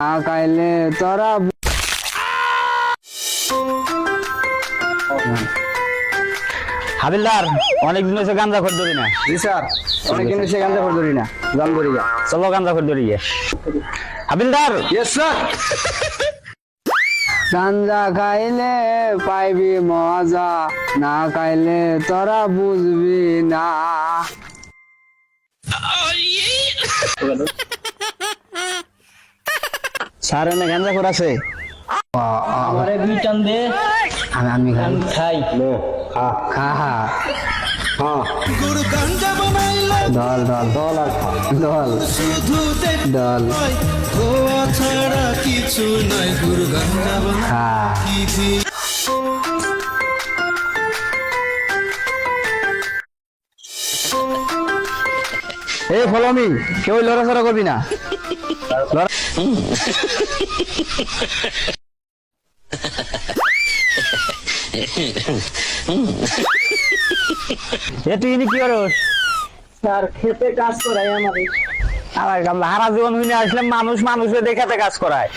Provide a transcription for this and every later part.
কাইলে তোরা হাবিলদার অনেকদিন হয়েছে গাঞ্জা খোর ধরি না। জি স্যার, অনেকদিন সে গান্ধা করে ধরি না, জান ধরি না। চলো গাঞ্জা খোর ধরি হাবিলদার। Yes sir. গাঞ্জা খাইলে পাইবি মজা, না খাইলে তোরা বুঝবি না। স্যার এনে গাঞ্জা খোর আছে? আমারে দুই টান দে, আমি খাই। আমি খাই। খা খা। দল দল দল আর খা। দল দল ছাড়া কিছু নাই গুরগাঞ্জা খা। এই ফলো মি, কেউ লড়াচড়া করবি না। এ তুই কি করস? স্যার খেতে কাজ করাই আমাদের। হারা জীবন হইনে আসলাম, মানুষ মানুষের খেতে কাজ করায়,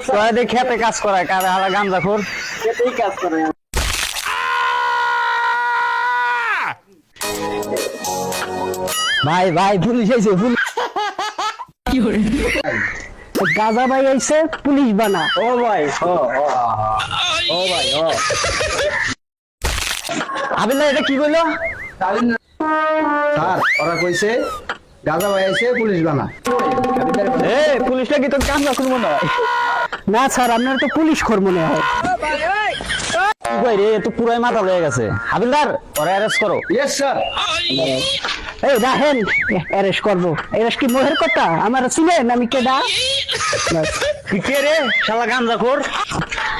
তোরা দিয়ে খেতে কাজ করায়, কারে হারা গাঞ্জা খোর। খেতেই কাজ করাই। ভাই ভাই পুলিশ আইছে, পুলিশ। গাজা ভাই আইছে, পুলিশ বানা। ও ভাই ও ভাই ও হাবিলদার এটা কি বললো? স্যার ওরা কইছে গাজা ভাই আইছে, পুলিশ বানা। এ পুলিশটা কি তোর গাঞ্জা খোর মনে হয়? না স্যার, আপনার তো পুলিশ খোর মনে হয়। কি কই রে, তো পুরাই মাথা লয়ে গেছে। হাবিলদার ওরা অ্যারেস্ট করো। Yes sir. এই দেখেন, অ্যারেস্ট করবো। অ্যারেস্ট কি মোহের কথা? আমার ছিলেন আমি কেডা? কি কে রে শালা গাঞ্জা খোর?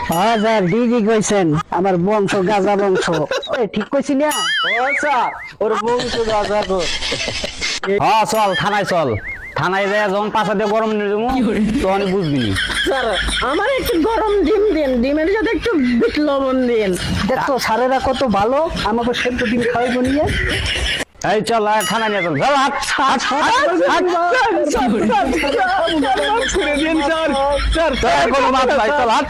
হ্যাঁ স্যার, ডিজি কইছেন আমার বংশ গাজা বংশ। ওই ঠিক কইছি না? ও স্যার, ওর বংশ গাঞ্জা খোর। হ্যাঁ চল থানায় চল, থানায় যায় যখন পাশা দিয়ে গরম নিয়ে যাবো তখন বুঝবি। স্যার আমার একটু গরম ডিম দিন, ডিমের সাথে একটু বিট লবণ দিন। দেখতো স্যারেরা কত ভালো, আমাকে সেদ্ধ ডিম খাওয়াইবো নিয়ে। এই চল থানায় নিয়ে চল, চল হাট হাট হাট হাট। কোনো মাছ নাই, চল হাট।